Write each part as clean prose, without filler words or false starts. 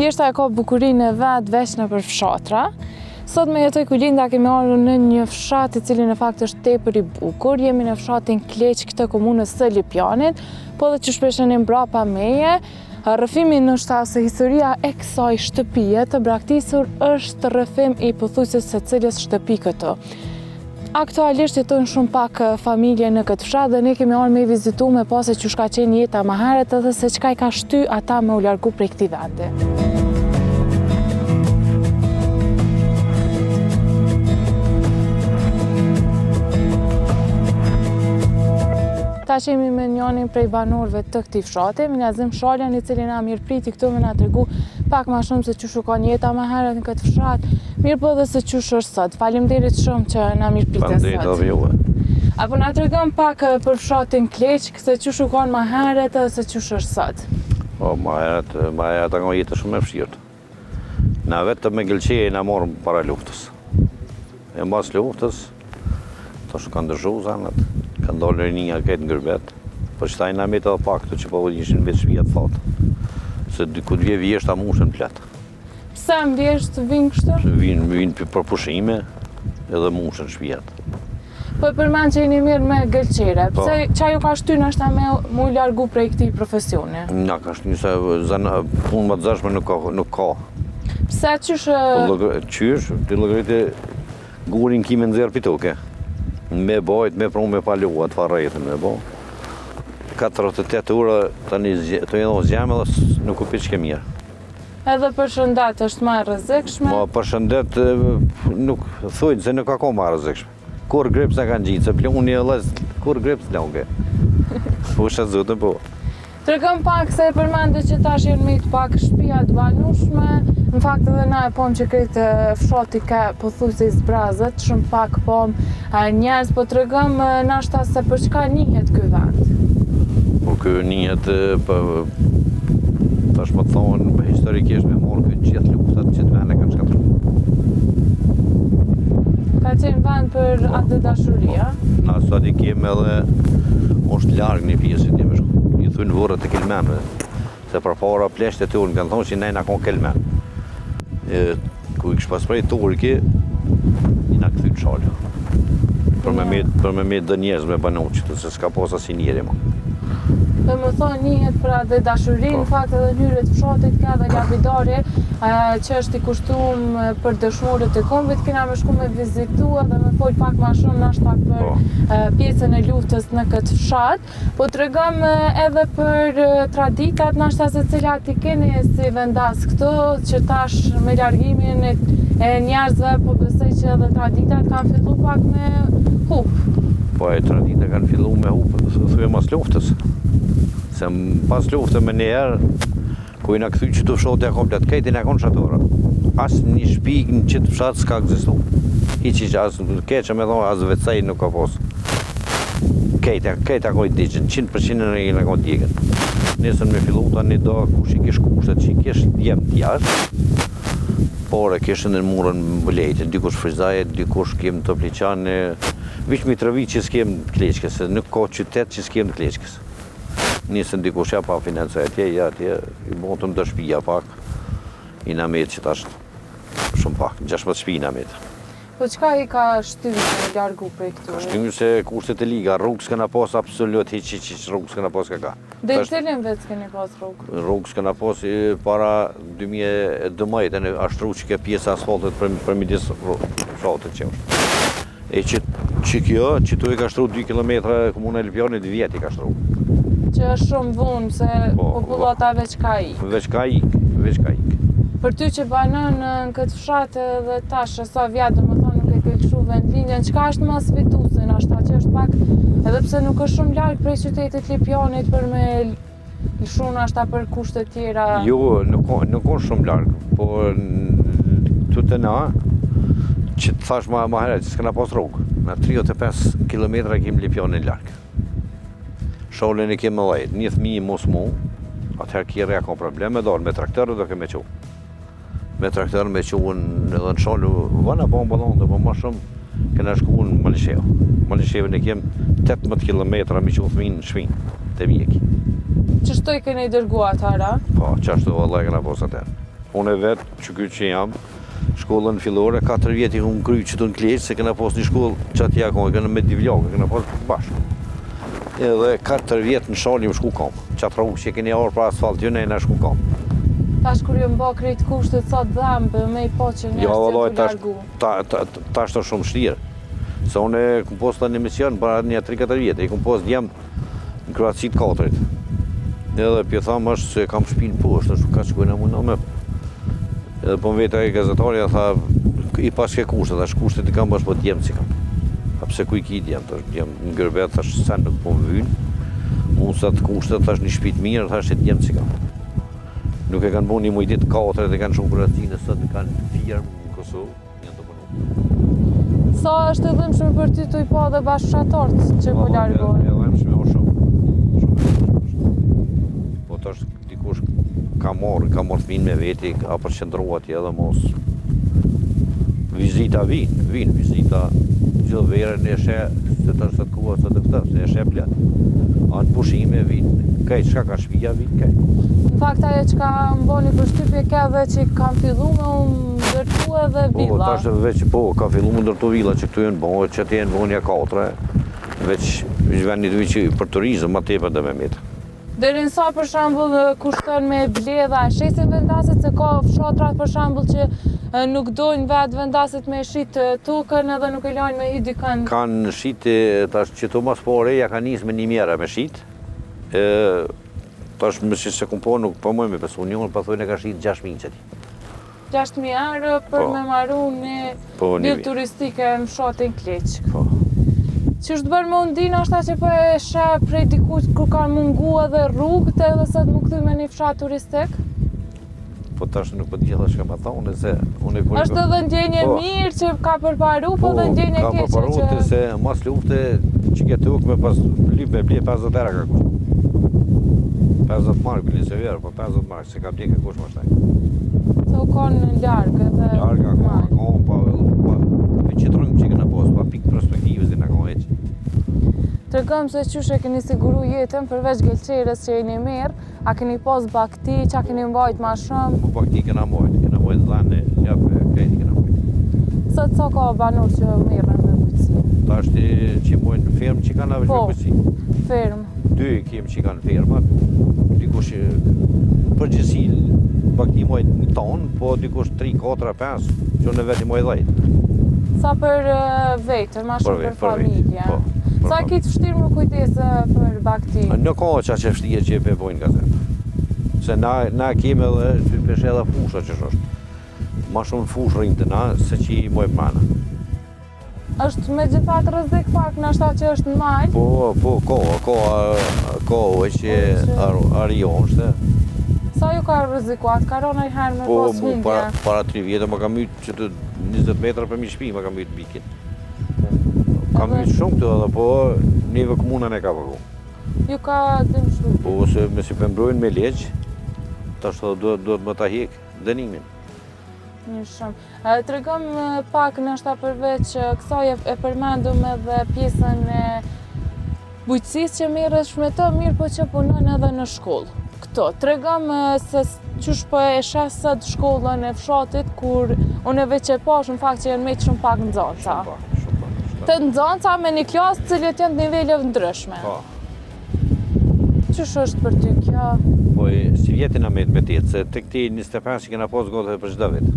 Pjeshta e ka bukurinë e vetë veç në për fshatra. Sot me jetoj Kulinda kemi ardhur në një fshat i cili në fakt është tepër i bukur. Jemi në fshatin Kleq këtë komunës së Lipjanit, po dhe që shpeshën e mbrapa meje. Rrëfimi nështë se historia e kësaj shtëpie të braktisur është rrëfim i pothuajse se cilës shtëpi këtu. Aktualisht jetojnë shumë pak familje në këtë fshat dhe ne kemi ardhur me vizitu me pa se që shka qenë jeta më herët edhe se çka i ka shty ata me u largu prej këtij vendi. Ta që jemi me njënin prej banorëve të këtij fshati, Minazim Shaljan, i cili na mirëpriti këtu me na tregu pak më shumë se çu ka jeta më herët në këtë fshat, mirë po dhe se çu është sot. Faleminderit shumë që na mirëpritët sot. Apo na tregon pak për fshatin Kleq, se çu ka më herët dhe se çu është sot. Po, më herët ka jetë shumë e vështirë. Na vetëm me gëlqej na morëm para luftës. E mbas luftës, tash kanë ndryshuar zanat. Kanë dolur një këtë ngërbet, po shtajnë na me të pak të që po ishin vetë shtëpia të thotë. Se ku të vje vjeshta mushën plot. Pse më vjesht vinë kështu? Vinë për pushime edhe mushën shtëpiat. Po e përmend që jeni mirë me gëlqere. Pse çfarë ju ka shtyr nashta me mu largu prej këtij profesioni? Na ka shtyr se punë më të zashme nuk ka. Pse Qysh, ti llogaritë gurin kimë nxjerr pitoke. Me bajt, me prunë, me paluat, farrejtën me bo. 48 ura tani të jenë zjemë dhe nuk u piqë ke mirë. Edhe për shëndet është ma rrezikshme? Për shëndet nuk thujnë se nuk ka ko ma rrezikshme. Kur grips në kanë gjitë, se pluni e les, kur grips longe. Po shë zotën po. Tregëm pak se e përmende që tash jenë me të pak shtëpia të banueshme. Në fakt edhe na e pom që këtë fshati ka pothuajse i zbrazët, shumë pak pom njerëz, po tregëm nashta se për çka njihet ky vend. Po ky njihet tash më thonë historikisht me morë këtë gjithë luftat që të vende kanë shkatruar. Ka qenë vend për atë dashuria? Na sot i kemi edhe është larg një pjesë që jemi shku. I thunë vorët të kelmenve, se përpara pleshtet e unë kanë thonë që nejna kon kelmen. Ku i kështë pas prej turki, i na këthy të shalë. Për me dë njerëz me banoqët, se s'ka posa si njeri ma. Dhe më thonë njëhet për atë dashurin, në fakt edhe hyrët fshatit ka dhe lapidari, që është i kushtum për dëshmorët e kombit, kena me shku me vizitua dhe me fol pak ma shumë nashta për pjesën e luftës në këtë fshat, po të regëm edhe për traditat nashta se cilat i keni si vendas këtu, që tash me largimin e njerëzve, po besoj që edhe traditat kanë fillu pak me hup. Po e traditat kanë fillu me hup, thuj mas luftës. Se pas luftën me njerë, ku i na këthy që të fshatja komplet, kejti na konë shatora. As një shpik në qitë fshat s'ka egzistu. Hiqi që as keqë me thonë, as vecaj nuk ka posë. Kejta kojtë diqën, 100% në i në konë djegën. Nesën me fillu ta një do, kush i kish kushtet, që i kish djemë t'jashtë, por e kishën në murën mbëlejtë, dikush frizaje, dikush kem të pliqane, vish mi trëvi që s'kem të Kleqkës, se nuk ka qytet që s'kem të Kleqkës. Nisën dikush ja pa financoj atje, i botëm të shpija pak, i na metë që tash shumë pak, 16 shpi i na metë. Po qka i ka shtyr në largu prej këtu? Ka shtyr se kushtet e liga, rrugë s'këna pas absolut, hiq, rrugë s'këna pas ka. Dhe i cilin vetë s'keni pas rrugë? Rrugë s'këna pas para 2012, në ashtru që ke pjesë asfaltet për midis fshatit që është. E që kjo, që tu i ka shtru 2 km komuna e Lipjanit, vjet i ka shtru. Që është shumë vonë, se popullata veç ka ik. Veç ka ik. Për ty që banon në këtë fshat dhe tash, e sa vjetë, dhe më thonë nuk e ke këshu vendlinjen, qka është mas fitusin, ashta që është pak, edhe pse nuk është shumë larg prej qytetit Lipjanit për me lëshun ashta për kushtet tjera? Jo, nuk është shumë larg, po të të na, që të thash ma heret, që s'këna pas rrugë, në 35 km kemi Lipjanin larg. Sholën e kemë dhejt, një thmi mos mu, atëherë kjerë ka probleme, me traktorë do keme qu. Me traktorë me qu edhe në sholë, vana po në balon, dhe po ma shumë, këna shku në Malishevë. Malishevë në kemë 18 km me qu thmi në shpinë, të mjeki. Qështu i keni dërgu atëra? Po, qashtu vëllaj këna posë atëherë. Unë vetë që jam, shkollën fillore, 4 vjet i unë kry që të në Kleq, se kena pas një shkollë që atje akon, kena me divljakë, kena pas bashkë. Edhe 4 vjet në Shalë më shku kam. Qatë rrugë që keni arë për asfalt, ju ne shku kam. Tash kur ju mba krejt kushtet sot dhembë, me i po që njerëz të largu. Tash të shumë shtirë. Se unë kom post të një mision para një 3-4 vjetë, i kom post djemë në Kroaci të 4-rit. Edhe pje thamë është se kam shpinë poshtë, është ka që kujna mund në mëpë. Edhe po më vetë e gazetarja tha, i pas ke kushtet, ashtë kushtet i kam bashkë po djemë që kam. A pse ku i ki djemë, tash djemë në gërbet, tash sen nuk po më vynë. Unë sa të kushtet, tash një shpit mirë, tash e djemë që kam. Nuk e kanë bu një mujtit 4, e kanë shumë Kroacinë, sot e kanë firmë në Kosovë, janë të punu. Sa është e dhëmshme për ty të i pa dhe bashkëqatarët që po largohen? E dhëmshme o shumë. Po tash dikush ka marrë fëmijën me veti, ka përqendrua atje edhe mos. Vizita vinë, vizita gjithë verën e shë, se tash të kuva së të këtër, se e shë plët. Anë pushime vinë, kajtë çka ka shpija vinë kajtë. Në fakt ajo që ka mboni përshtypje ka dhe që kanë fillu me u ndërtu edhe villa. Po, tash veç ka fillu me ndërtu villa që këtu jenë bënë, që të jenë bënë 4, veç vend një që për turizëm, ma tepër dhe me mitë. Deri në sa për shembull kushton me bledha, shesin vendaset se ka fshatra për shembull që nuk dojnë vetë vendaset me shit tukën edhe nuk e lajnë me hy dikën. Kanë shit, tash që të mas po reja ka nisë me 1 mjera me shit. Tash më që se po nuk po mëj me pesu njënë, pa thujnë e ka shit 6.000 qëti. 6.000 euro për me maru një bil turistike në fshatin Kleq. Që është bërë me undin ashta që po e shë prej dikut kur kanë mungu edhe rrugët edhe se të më këthuj me një fshat turistik? Po tash nuk po t'gjithë është ka ma thonë, se unë e është edhe ndjenje mirë që ka përparu, po edhe ndjenje keqe që... Ka përparu se mas lufte që ke tuk me pas lyp me blje 50 era ka kush. 50 mark bile se verë, po 50 mark se ka blje ka kush ma shtaj. Se u konë në largë edhe... Largë, pa qëtërëm që këna posë, pa pikë perspektivës dhe në ka heqë. Tregëm se qysh e keni siguru jetën përveç gelqeres që e një merë, a keni pas bakti, që a keni mbajt ma shumë? Po bakti kena mbajt dhanë, ljapë, krejti kena mbajt. Sot sa ka banor që merën me bujqësi? Ta është që mbojnë fermë që kanë avesh me bujqësi. Fermë. 2 kemë që kanë fermat, dikush përgjësi bakti mbajt 1 tonë, po dikush 3, 4, 5, që në veti mbajt 10. Sa për vetër, ma shumë për familje? Sa e kitë fështirë më kujtesë për bakti? Në ka qa që fështirë që e përbojnë gazetë. Se na keme edhe peshe edhe fusha që është. Ma shumë fush rrinë të na, se që i mojë mana. është me gjithat rëzik pak në ashta që është në majtë? Po, ka oj që arion shte. Sa ju ka rëzikuat? Ka rona i herë me pas humbje? Po, para 3 vjetë, ma ka mytë që të 20 metra për mi shpi, ma ka mytë bikin. Ka mytë shumë këtu edhe, po neve komunën e ka përku. Ju ka dim shumë? Po, se me si pëmbrojnë me legjë, tash të duhet më ta hekë dënimin. Një shumë. Tregëm pak nështë përveç kësaj e përmendum edhe pjesën e bujqësisë që merresh me të, mirë po që punon edhe në shkollë. Këto, tregëm se qysh po e shesët shkollën e fshatit, kur unë veç e pash në fakt që janë me shumë pak nxënësa. Të nxënësa me një klasë cilët janë niveleve ndryshme. Qysh është për ty kjo? Po, si vjetin a me tjetë, se të këti 25 që kena pas gotë për çdo vit.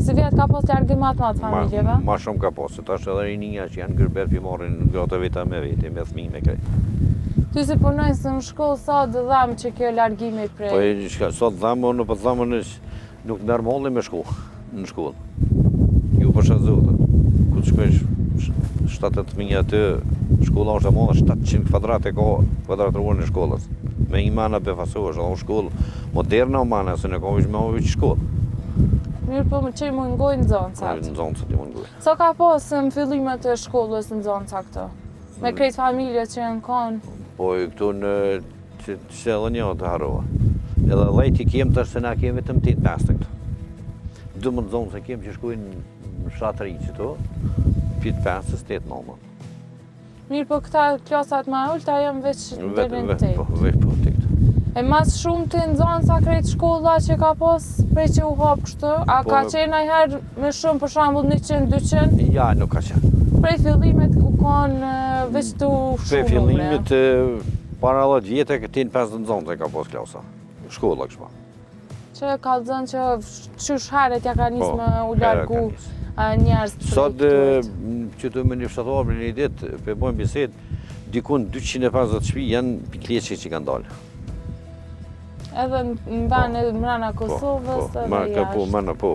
Si vjetë ka pas largimat ma të familjeve? Ma shumë ka pas, se tash edhe rinja që janë gërbet për marrin gratë veta me veti, me thmi me krejt. Ty si punojnë në shkollë, sa dë dhamë që kjo largimi prej? Po, sot dhamë, unë për dhamë nuk nërmolli me shku në shkollë. Ju përshë zotë. Ku të shkojsh 7-8.000 aty, shkolla është e modhe 700 kvadrat e ka kvadratruar në shkollës. Me i mana befasohesh, edhe shkollë moderne o mana, se në ka vish me ovi që shkollë. Mirë po që i mungojnë nxënësat? Nxënësat i mungojnë. Sa ka pas në fillimet e shkollës nxënësa këto? Me krejt familje që janë konë? Po, këtu në që edhe një të harrova. Edhe lejti kem të është se na kem vetëm 8-5 këtu. 12 zonë se kem që shkojnë në shatëri që to, 5-8 nëma. Mirë po këta klasat ma ullëta janë veç dërën 8. Po, veç po të këtë. E mas shumë të nxanë sa krejt shkolla që ka pas prej që u hapë kështë? A ka qenë najherë me shumë për shambull 100-200? Ja, nuk ka qenë. Prej fillimet u kanë veç të shumë Prej fillimit para 10 vjetë e këtin 50 nxanë ka pas klasa. Shkolla këshpa. Që ka zënë që qysh herët ja ka njësë me u largu njerës të Sot projekturit. që të me një fshatavar për një ditë, për bojmë biset, dikun 250 shtëpi janë pikleqe që kanë dalë. Edhe në vene mrena Kosovës edhe jashtë. Po.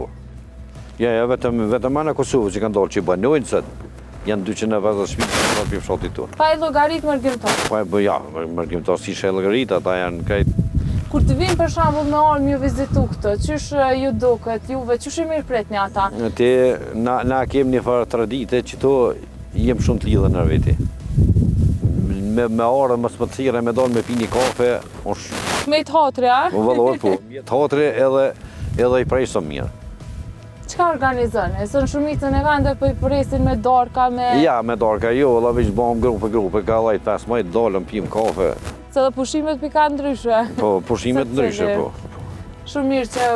Ja, vetëm mrena Kosovës që kanë dalë që i banojnë sot, janë 250 shtëpi që kanë dalë për fshatit tonë. Pa e llogarit mërgjimtar. Ja, mërgjimtar si shë e llogarit, ata janë krejt. Kur të vinë për shembull me armë ju vizitu këtë, qysh ju duket, juve, qysh i mirë pretni ata? Na kem një farë tradite që to jem shumë të lidhë në veti. Me arë, më smëtsire, me dalë me pi një kafe, Me të hatre, a? më vëllor, po. Të hatre edhe i prejsëm mirë. Qka organizoni? Së në shumicën e vende po i presin me darka, me... Ja, me darka jo, edhe veç bëmë grupe, ka lajt 5 majt, dalëm, pim kafe. Se dhe pushimet pika ndryshe. Po, pushimet ndryshe, po. Shumë mirë që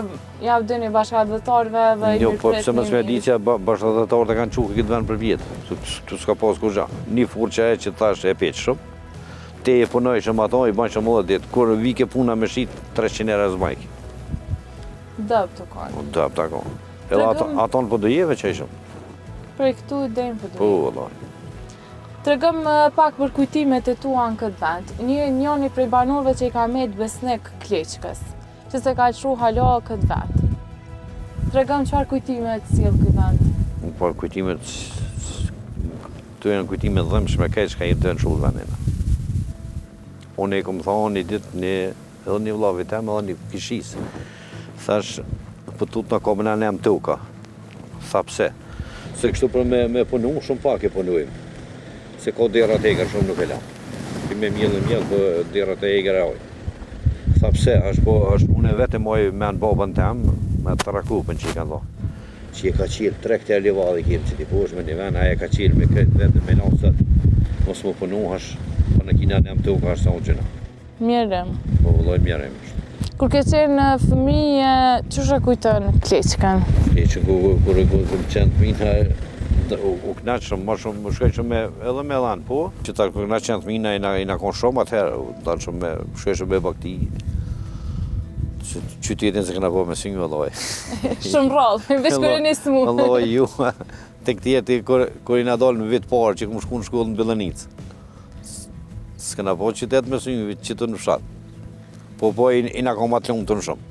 javë dini bashkëdhëtarëve dhe i Jo, mirë po pretni pëse më s'me di që bashkëdhëtarët e kanë quke këtë vend për vjetë, tu s'ka pas kur gja. Një furë që thash e peqë shumë, te e punojshëm ato, i banë shumë dhe ditë, kur vike puna me shqit 300 euro zbajki. Dëb të kanë. Dëb të kanë. Edhe aton po dojeve që ishëm. Prej këtu i dejmë për Po, dojeve. Allah. Tregëm pak për kujtimet e tua në këtë vend. Njëni prej banorëve që i ka met Besnik Kleçkës, që se ka qru hala këtë vend. Tregëm çfarë kujtimet sjell ky vend? Po kujtimet, të janë kujtimet dhëmshme kaj që ka i të në shullë vendina. Unë e kom thonë një ditë edhe një vllavi tem edhe një kishis. Thash, po tut në kom në nem tuka. Tha pse? Se kështu për me punu, shumë pak e punujmë. Se ka derat e eger shumë nuk e la. Ki me mjellë, po derat e eger e oj. Tha pse, është unë vetë moj me në babën tem, me të rakupën që i kanë dho. Që i ka qilë 3 këtë e livadhi kemë që ti posh me një ven, aja ka qilë me këtë vetë me nasët. Mos më punu po në kina nem tuka është sa unë gjëna. Mirëm. Po vëlloj mirëm është. Kur ke qenë fëmijë, çfarë kujton Kleçkën? Kleçkën kur më qenë fëmina, u knaqëm, ma shumë, më shkojshëm edhe me dhanë, po. Që ta kur qenë fëmina i na konë shumë atëherë, dalëshëm me, shkojshëm me bakti. Qytetin se këna po me sinjë, vëlloj. Shumë rrallë, veç kur e nisë mu. Vëlloj ju, të këtjeti kur i na dalë në vitë parë që këmë shku në shkollë në Billenicë. S'këna po qytet me sinjë, qytet në fshatë. Po i na kom atë lumë të në shumë.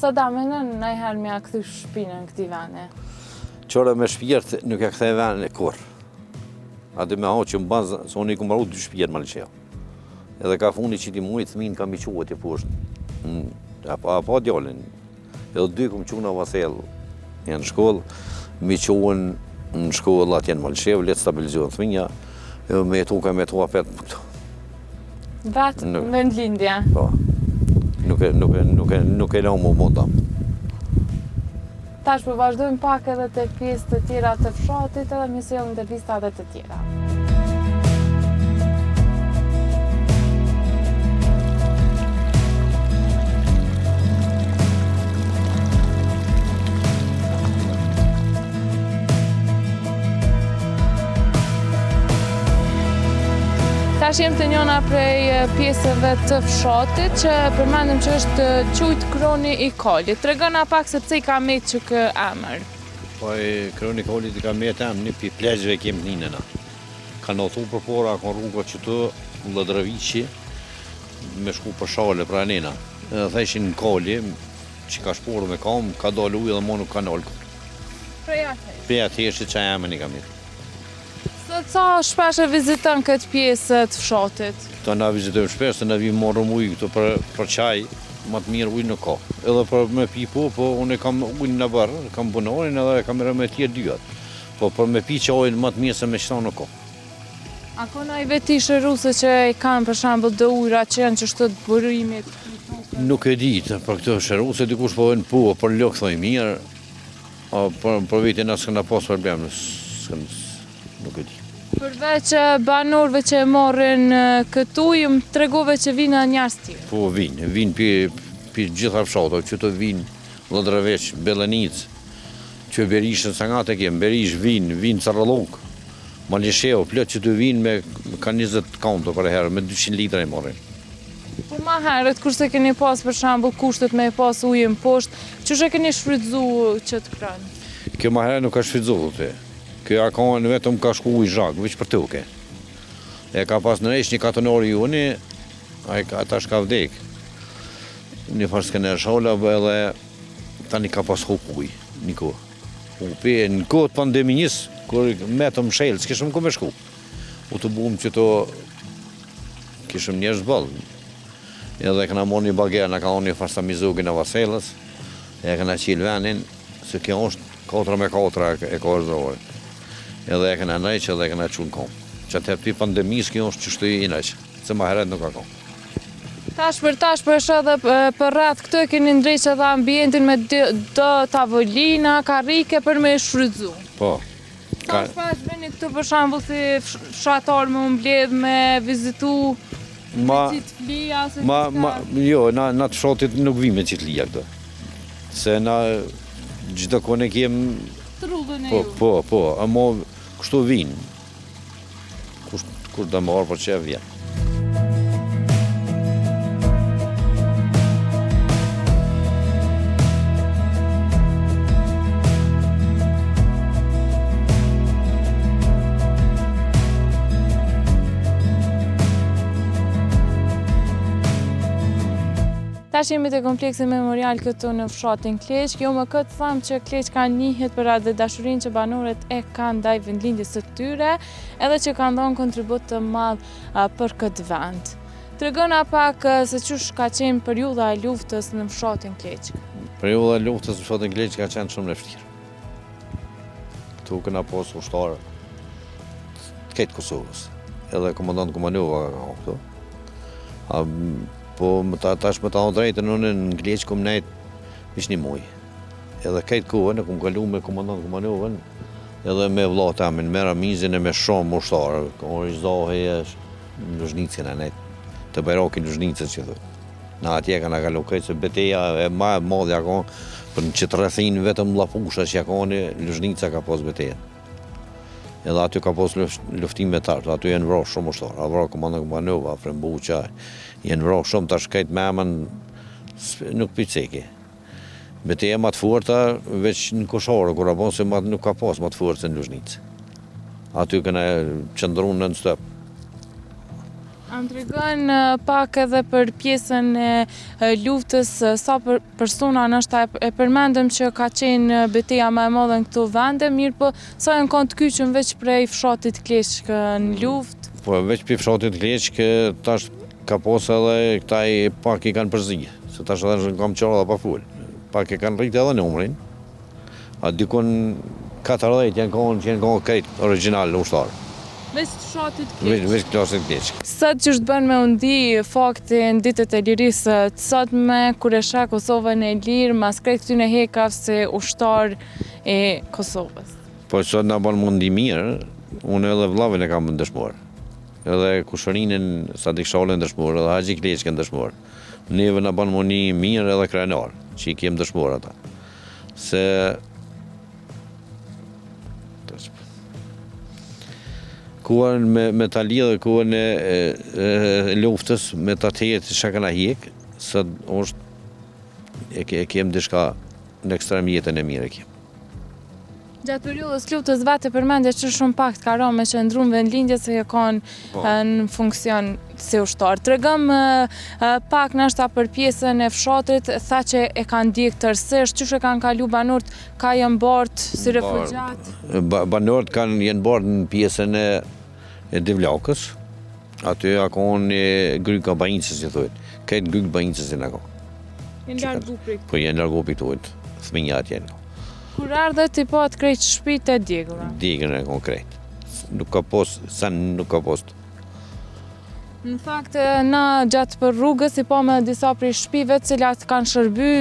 Sa da menën najherë me a këthy shpinën këti vene? Qore me shpirtë nuk e këthej vene kur. A dhe me ho që më bazë, se unë i ku maru 2 shpirtë më në qeja. Edhe ka fundi që ti mujtë thmin kam i quët i poshtë. Apo djallin. Edhe 2 kom qunë a vasel janë në shkollë. Mi quën në shkollë atë janë më në qeja, letë stabilizohen thminja. Edhe me jetu ka me jetu apet më këtu. Vetë me në lindja. Po, nuk e la mu mundam. Tash po vazhdojmë pak edhe të pjesë të tjera të fshatit edhe mi sjellë intervista edhe të tjera. Tash jem të njëna prej pjesëve të fshatit që përmendëm që është quajt Kroni i Kalit. Tregona pak se pse i ka met që kë emër. Po Kroni i Kalit i ka met emër një pi plegjve kem ninëna. Ka nothu për pora, ka rruga që të Lëdraviqi me shku për shale pra nena. Theshin në Kali, që ka shporu me kam, ka dalë ujë dhe mo nuk ka nolë. Prej atëherë. Prej atëherë që emër i ka met. Sa shpesh e viziton këtë pjesë të fshatit? Këta na vizitojmë shpesh, se na vim marrëm ujë këtu për qaj, më të mirë ujë nuk ka. Edhe për me pi po unë kam ujë në barë, kam bunorin edhe kam rëmë e tjerë dyat. Po për me pi qajnë më të mirë se me qëta nuk ka. A ka na i veti shëruse që i kanë për shembull do ujra që janë që shtë të burimit? Nuk e di, për këtë shëruse dikush po vënë po, për lëk thoj mirë, për vitin asë këna pas problem, nuk e di. Përveç banorëve që e morën këtu, ju më tregove që vinë njerëz tjerë. Po vinë për gjitha fshatave, që të vinë Lëndraveç, Bellenic, që Berishën sa nga të kemë, Berish vinë Carallok, Malisheu, plot që të vinë me ka 20 kaunto për herë, me 200 litra e morrin. Po ma herët, kurse keni pas për shembull kushtet me pas ujë në poshtë, çush e keni shfrytzu që të kranë? Kjo ma herë nuk ka shfrytzu të. Kjo akon vetëm ka shku ujë zhak, veç për tuke. E ka pas në resh një katonori juni, ata shka vdek. Një farë s'kene shola, edhe tani ka pas hup ujë, një kohë. Hupi, në kohët pandeminjës, kur metëm shelë, s'kishëm ku me shku. U të bumë që to kishëm njerëz bëllë. Edhe këna morë një bagerë, në ka onë një farsa mizugin e Vaselës, e këna qilë venin, se kjo është 4x4 e kohërzore. Edhe e këna nëjqë edhe e këna qunë kom. Që të pi pandemisë kjo është qështu i nëjqë, se ma heret nuk ka kom. Tash për edhe për rreth këtë keni ndreqë edhe ambientin me do tavolina, karrike për me shfrytzu. Po. Tash pas veni këtu për shembull si fshatar me mbledh me vizitu me qitflia ose jo, na të fshatit nuk vi me qitflia këto. Se na gjithë kone kem trullën e ju. Po, amo kështu vinë. Kur dhe më orë për që e vjen. Tash jemi të kompleksin memorial këtu në fshatin Kleq. Jo më këtë thamë që Kleq ka njihet për atë dashurinë që banorët e kanë ndaj vendlindjes së tyre, edhe që kanë dhënë kontribut të madh për këtë vend. Tregona pak se çush ka qenë periudha e luftës në fshatin Kleq. Periudha e luftës në fshatin Kleq ka qenë shumë e vështirë. Këtu kena pas ushtarë të ketë Kosovës, edhe komandant Kumanova ka këtu. Po tash me ta drejtën unë në Kleq kom nejt ish një muj. Edhe këtë kohën e kom kalu me komandant Kumanovën edhe me vllata amin, me Ramizin e me shumë ushtarë. Ori Zahi në Luzhnicën e nejt, të Bajrakin Luzhnicës që thot. Na atje kanë kalu këtë se beteja e ma e madhe akon, për në qëtë rrethin vetëm Llapusha që akoni, Luzhnica ka pas beteja. Edhe aty ka pas luftim me tartë, aty jenë vrarë shumë ushtarë. A vrarë komandant Kumanova, Frembuqa, jenë vrarë shumë të shkajt me emën nuk piceki. Beteja ma të forta veç në Koshare, kur apon se nuk ka pas ma të fortë në Luzhnicë. Aty këna qëndru në stop. Am tregon pak edhe për pjesën e luftës, sa persona nështë e përmendëm që ka qenë beteja më e madhe në këto vende, mirë po sa janë kanë të kyqën veç prej fshatit Kleq në luftë? Po veç për fshatit Kleq tash ka pas edhe këta pak i kanë përzi, se tash edhe në kam qarë dhe pa full. Pak i kanë rritë edhe numrin, a dikun 14 janë kanë krejt original në ushtarë. Veç fshatit Kleq? Veç klasit Kleq. Sot që është bën me undi faktin ditët e lirisë të sotme, kur e sheh Kosovën e lirë, mas krejt këtyne hekave si ushtar e Kosovës? Po sot na bën mundi mirë, unë edhe vllavin e kam ndëshmuar. Edhe Kushërinën Sadik Shalën ndëshmuar, edhe Haxhi Kleqën ndëshmuar. Neve na bën mundi mirë edhe krenar, që i kem ndëshmuar ata. Se kuan me ta lidhë kuan e luftës, me ta tejet që kanë hjek, sot është e kem diçka në ekstrem jetën e mirë e kem. Gjatë periudhës luftës vetë përmendje që shumë pak të ka me që ndrum vendlindje se e kanë në funksion si ushtar. Tregëm pak nështë për pjesën e fshatrit, tha që e kanë ndjek tërësisht, qysh e kanë kalu banorët, ka janë bartë si refugjat? Banorët kanë janë bartë në pjesën e Divlakës, aty akon Gryka Bajinësës që thujtë, këtë Gryk Bajinësës në akon. Jenë largu prik? Po jenë largu prik të ujtë, thminjat jenë. Kur ardhe ti po atë krejt shpit e djegura? Djegën e konkret. Nuk ka post, sen nuk ka post. Në fakt, na gjatë për rrugës i po me disa prej shpive cilat kanë shërby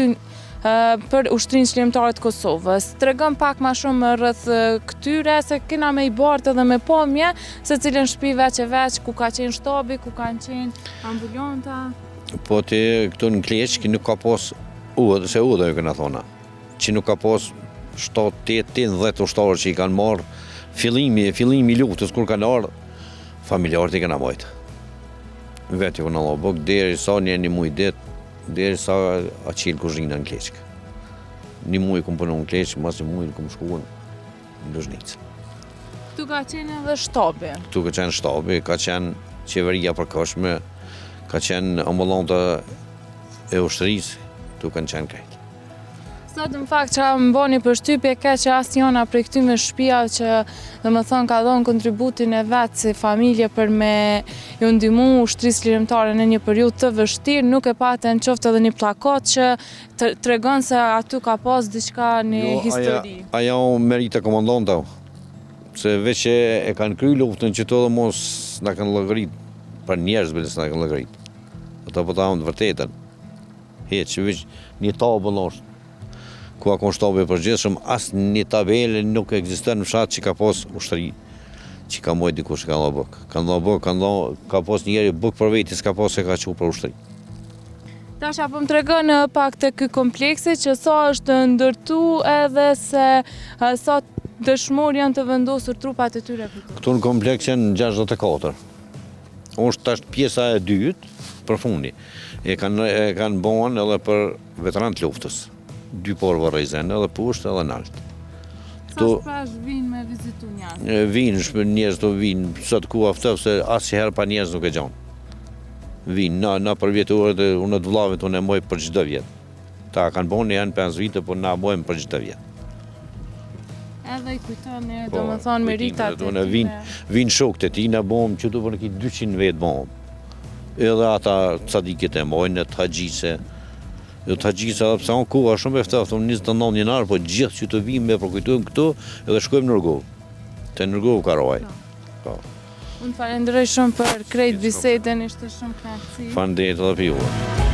për Ushtrinë Çlirimtare të Kosovës. Tregon pak më shumë rreth këtyre, se kena me i bartë edhe me pomje, se cilën shtëpi veç e veç, ku ka qenë shtabi, ku kanë qenë ambulanta. Po ti këtu në Kleçk nuk ka pas udhë, se udhë ju këna thona, që nuk ka pas 7-8-10 ushtarë që i kanë marrë fillimi i luftës kur kanë ardhur, familjarët i kanë majtë. Vetë ju në Allobok, deri sa një muj ditë, deri sa a qilë kuzhina në Kleçk. Një muj këmë punu në Kleçk, mas një muj këmë shkuën në Luzhnicë. Këtu ka qenë edhe shtabi. Këtu ka qenë shtabi, ka qenë qeveria përkohshme, ka qenë ambulanta e ushtrisë, këtu kanë qenë krejt. Sot në fakt që më boni përshtypje ke që asë njona prej këtyme shtëpia që dhe më thonë ka dhonë kontributin e vetë si familje për me ju ndihmu Ushtrisë Lirimtare në një periudhë të vështirë, nuk e paten qoftë edhe një plakat që tregon se aty ka pas diçka një histori. Aja meritë komandanta, se veç e kanë kry luftën që të dhe mos në kanë lëgërit, për njerëz bëllës në kanë lëgërit. Ata po ta hamë të vërtetën. Heq, veç një tabëll është. Ku ka konë shtabi përgjithshëm, asë një tabele nuk ekziston në fshat që ka pas ushtri, që ka mojt dikush ka dha buk. Ka pas njeri buk për veti, s'ka pas se ka qu për ushtri. Tasha po më tregon pak të ky kompleksi që sa është ndërtu edhe se sa dëshmor janë të vendosur trupat e tyre këtu. Këtu në kompleks janë 64. Është tash pjesa e dytë për fundi. E kanë bënë edhe për veteranët luftës. 2 porë vërrejzen, edhe pushtë edhe naltë. Sa shpesh vinë me vizitu njerëz? Vinë, njerëz të vinë, sot ku aftëv se asnjëherë pa njerëz nuk e gjanë. Vinë, na për vjeturët, unë të vllavit unë e moj për çdo vjet. Ta kanë bënë janë 5 vite, por na bojmë për çdo vjet. Edhe i kujtoni, domethënë meritat e tyre. Vinë shokët e tij, na bëmë që tu për 200 vetë bëmë. Edhe ata cadikët e mojnë, të haxhise. Jo të haxhisa edhe pse ku është shumë e ftoftë, 29 janar, po gjithë që të vijmë me përkujtojmë këtu edhe shkojmë në Nërgovë. Te Nërgovë Karoj. Po. Unë falenderoj shumë për krejt bisedën, ishte shumë kënaqësi. Faleminderit edhe për ju.